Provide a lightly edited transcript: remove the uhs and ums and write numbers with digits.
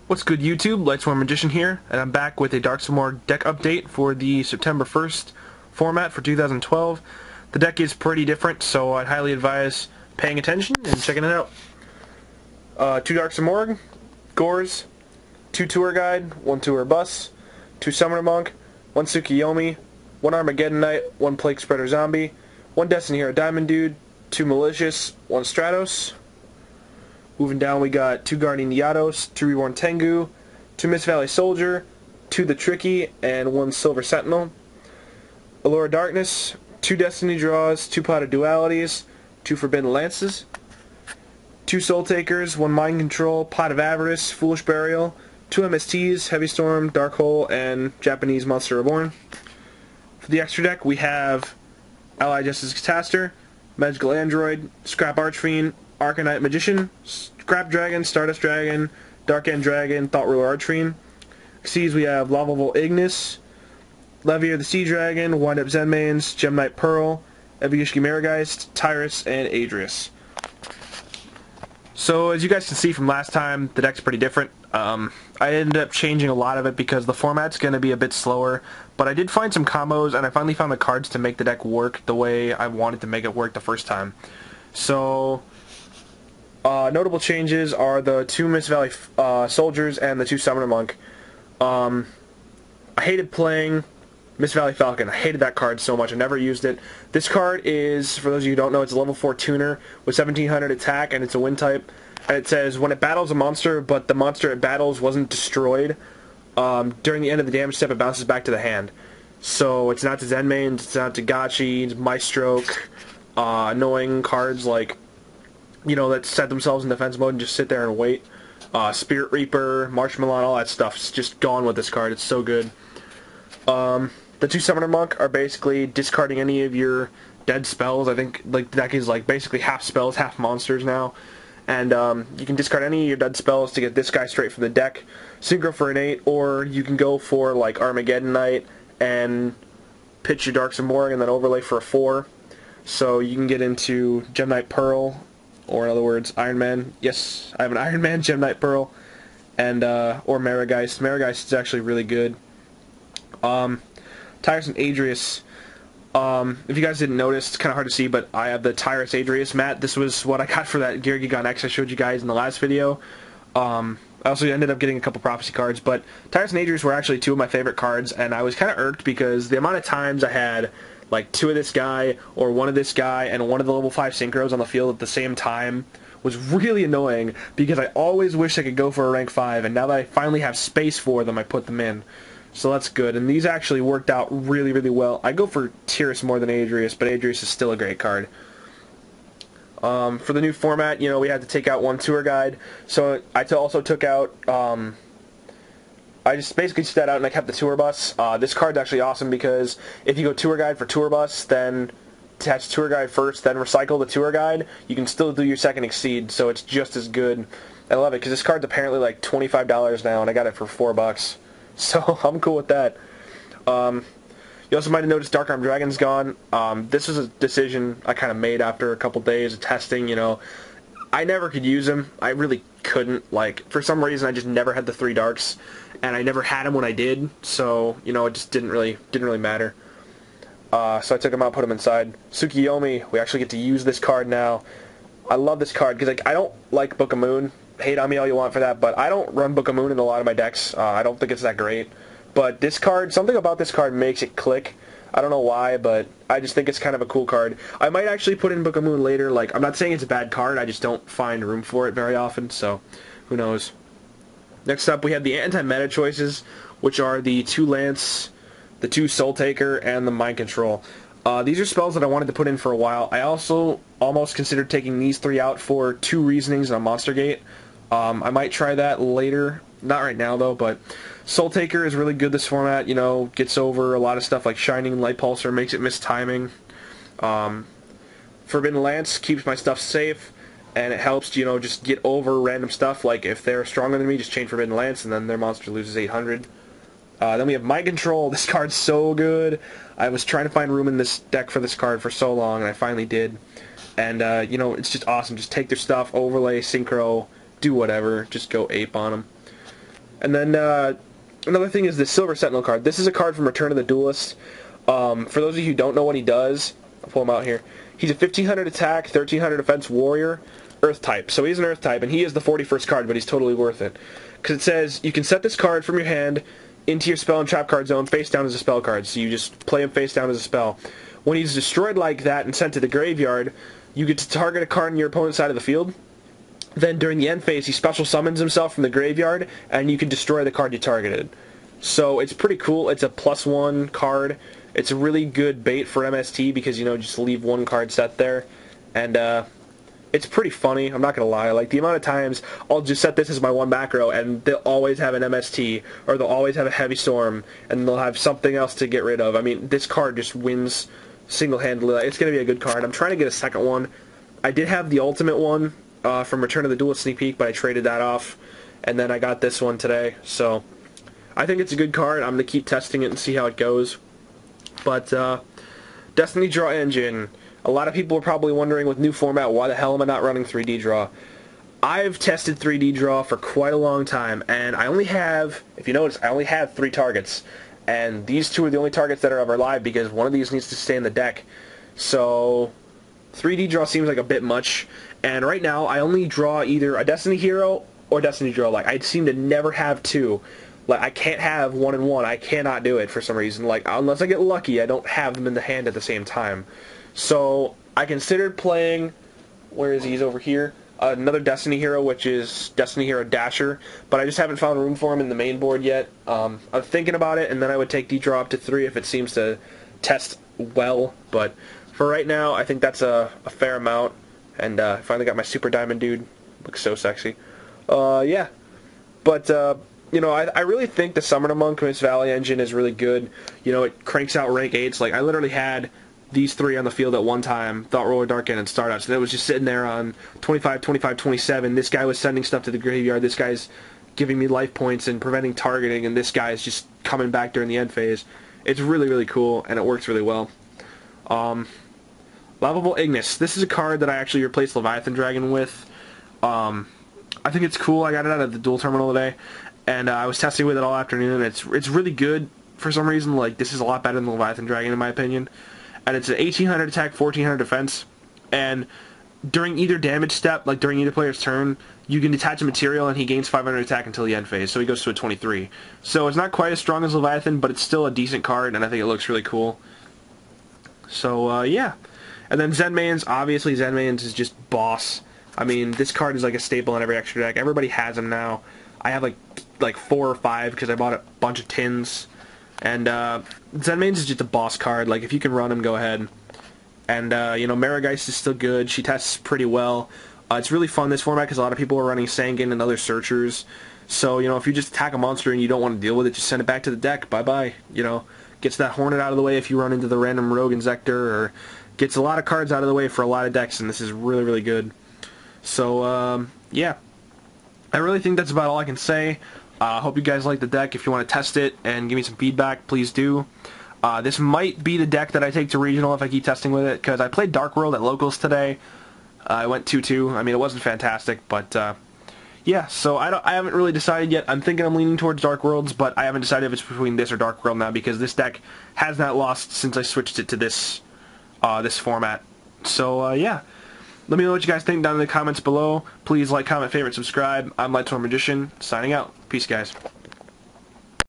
What's good, YouTube? Lightsworn Magician here, and I'm back with a Dark Simorgh deck update for the September 1st format for 2012. The deck is pretty different, so I'd highly advise paying attention and checking it out. 2 Dark Simorgh, Gores, 2 Tour Guide, 1 Tour Bus, 2 Summoner Monk, 1 Tsukiyomi, 1 Armageddon Knight, 1 Plague Spreader Zombie, 1 Destiny Hero Diamond Dude, 2 Malicious, 1 Stratos. Moving down, we got 2 Guardian Yados, 2 Reborn Tengu, 2 Mist Valley Soldier, 2 The Tricky, and 1 Silver Sentinel. Allure of Darkness, 2 Destiny Draws, 2 Pot of Dualities, 2 Forbidden Lances, 2 Soul Takers, 1 Mind Control, Pot of Avarice, Foolish Burial, 2 MSTs, Heavy Storm, Dark Hole, and Japanese Monster Reborn. For the extra deck, we have Allied Justice Catastor, Magical Android, Scrap Archfiend, Arcanite Magician, Scrap Dragon, Stardust Dragon, Dark End Dragon, Thought Ruler Archfiend. Xyz, we have Lava Volt Ignis, Levier the Sea Dragon, Wind Up Zenmains, Gem Knight Pearl, Evigishki Marigeist, Tyrus, and Adrius. So as you guys can see from last time, the deck's pretty different. I ended up changing a lot of it because the format's going to be a bit slower, but I did find some combos, and I finally found the cards to make the deck work the way I wanted to make it work the first time. So notable changes are the 2 Mist Valley Soldiers and the 2 Summoner Monk. I hated playing Mist Valley Falcon. I hated that card so much. I never used it. This card is, for those of you who don't know, it's a level 4 tuner with 1700 attack, and it's a wind type. And it says, when it battles a monster, but the monster it battles wasn't destroyed, during the end of the damage step, it bounces back to the hand. So it's not to Zenmains, it's not to Gachi, it's Maestroke, annoying cards like, you know, that set themselves in defense mode and just sit there and wait. Spirit Reaper, Marshmallow, all that stuff's just gone with this card. It's so good. The 2 Summoner Monk are basically discarding any of your dead spells. I think like the deck is like basically half spells, half monsters now. And you can discard any of your dead spells to get this guy straight from the deck. Synchro for an 8, or you can go for like Armageddon Knight and pitch your Dark Simorgh and then overlay for a 4. So you can get into Gem Knight Pearl, or in other words, Iron Man. Yes, I have an Iron Man, Gem Knight Pearl, and or Marigeist. Marigeist is actually really good. Tyrus and Adrius. If you guys didn't notice, it's kind of hard to see, but I have the Tyrus Adrius mat. This was what I got for that Geargigon X I showed you guys in the last video. I also ended up getting a couple Prophecy cards, but Tyrus and Adrius were actually 2 of my favorite cards, and I was kind of irked because the amount of times I had like 2 of this guy, or 1 of this guy, and 1 of the level 5 synchros on the field at the same time was really annoying, because I always wish I could go for a rank 5, and now that I finally have space for them, I put them in. So that's good, and these actually worked out really, really well. I go for Tyrus more than Adrius, but Adrius is still a great card. For the new format, you know, we had to take out 1 tour guide, so I also took out, I just basically took that out and I kept the tour bus. This card's actually awesome because if you go tour guide for tour bus, then attach tour guide first, then recycle the tour guide, you can still do your second Exceed, so it's just as good. I love it, because this card's apparently like $25 now, and I got it for $4. So I'm cool with that. You also might have noticed Dark Arm Dragon's gone. This was a decision I kind of made after a couple days of testing, you know. I never could use him. I really couldn't. Like, for some reason I just never had the 3 darks, and I never had him when I did, so, you know, it just didn't really matter. So I took him out, put him inside. Tsukiyomi, we actually get to use this card now. I love this card because, like, I don't like Book of Moon. Hate on me all you want for that, but I don't run Book of Moon in a lot of my decks. I don't think it's that great. But this card, something about this card makes it click. I don't know why, but I just think it's kind of a cool card. I might actually put in Book of Moon later. Like, I'm not saying it's a bad card, I just don't find room for it very often, so who knows. Next up, we have the anti-meta choices, which are the 2 Lance, the 2 Soul Taker, and the Mind Control. These are spells that I wanted to put in for a while. I also almost considered taking these 3 out for 2 Reasonings and a Monster Gate. I might try that later. Not right now, though, but Soul Taker is really good this format. You know, gets over a lot of stuff like Shining, Light Pulsar, makes it miss timing. Forbidden Lance keeps my stuff safe, and it helps, you know, just get over random stuff. Like, if they're stronger than me, just chain Forbidden Lance, and then their monster loses 800. Then we have Mind Control. This card's so good. I was trying to find room in this deck for this card for so long, and I finally did. And, you know, it's just awesome. Just take their stuff, overlay, synchro, do whatever. Just go ape on them. And then another thing is the Silver Sentinel card. This is a card from Return of the Duelist. For those of you who don't know what he does, I'll pull him out here. He's a 1500 attack, 1300 defense warrior, Earth type. So he's an Earth type, and he is the 41st card, but he's totally worth it. Because it says, you can set this card from your hand into your spell and trap card zone face down as a spell card. So you just play him face down as a spell. When he's destroyed like that and sent to the graveyard, you get to target a card on your opponent's side of the field. Then during the end phase, he special summons himself from the graveyard, and you can destroy the card you targeted. So it's pretty cool. It's a +1 card. It's a really good bait for MST because, you know, just leave one card set there. And it's pretty funny, I'm not going to lie. Like, the amount of times I'll just set this as my one macro, and they'll always have an MST, or they'll always have a Heavy Storm, and they'll have something else to get rid of. I mean, this card just wins single-handedly. It's going to be a good card. I'm trying to get a second one. I did have the ultimate one from Return of the Duelist Sneak Peek, but I traded that off, and then I got this one today. So I think it's a good card. I'm going to keep testing it and see how it goes. But Destiny Draw Engine. A lot of people are probably wondering with new format, why the hell am I not running 3D Draw? I've tested 3D Draw for quite a long time, and I only have, if you notice, I only have 3 targets. And these 2 are the only targets that are ever live because one of these needs to stay in the deck. So 3D Draw seems like a bit much. And right now, I only draw either a Destiny Hero or Destiny Draw. Like, I seem to never have 2. Like, I can't have 1 and 1. I cannot do it for some reason. Like, unless I get lucky, I don't have them in the hand at the same time. So I considered playing, where is he? He's over here, another Destiny Hero, which is Destiny Hero Dasher, but I just haven't found room for him in the main board yet. I'm thinking about it, and then I would take D-Draw up to 3 if it seems to test well, but for right now, I think that's a fair amount, and I finally got my Super Diamond dude. Looks so sexy. Yeah, but you know, I really think the Summoner Monk Mist Valley engine is really good. You know, it cranks out rank 8s. Like, I literally had these 3 on the field at one time, Thought Roller, Dark End, and Stardust, and it was just sitting there on 25, 25, 27. This guy was sending stuff to the graveyard. This guy's giving me life points and preventing targeting, and this guy is just coming back during the end phase. It's really, really cool, and it works really well. Lovable Ignis. This is a card that I actually replaced Leviathan Dragon with. I think it's cool. I got it out of the dual terminal today, and I was testing with it all afternoon. It's really good for some reason. Like, this is a lot better than the Leviathan Dragon in my opinion. And it's an 1800 attack, 1400 defense, and during either damage step, like during either player's turn, you can detach a material and he gains 500 attack until the end phase, so he goes to a 23. So it's not quite as strong as Leviathan, but it's still a decent card, and I think it looks really cool. So, yeah. And then Zenmains, obviously Zenmains is just boss. I mean, this card is like a staple in every extra deck. Everybody has them now. I have like 4 or 5 because I bought a bunch of tins. And Zenmains is just a boss card. Like, if you can run him, go ahead. And, you know, Marigeist is still good. She tests pretty well. It's really fun, this format, because a lot of people are running Sangan and other Searchers. So, you know, if you just attack a monster and you don't want to deal with it, just send it back to the deck. Bye-bye. You know, gets that Hornet out of the way if you run into the random Rogue Inzector, or gets a lot of cards out of the way for a lot of decks, and this is really, really good. So, yeah. I really think that's about all I can say. I hope you guys like the deck. If you want to test it and give me some feedback, please do. This might be the deck that I take to Regional if I keep testing with it, because I played Dark World at Locals today. I went 2-2. I mean, it wasn't fantastic, but yeah, so I haven't really decided yet. I'm thinking I'm leaning towards Dark Worlds, but I haven't decided if it's between this or Dark World now, because this deck has not lost since I switched it to this this format. So, yeah. Let me know what you guys think down in the comments below. Please like, comment, favorite, subscribe. I'm Lightstorm Magician, signing out. Peace, guys.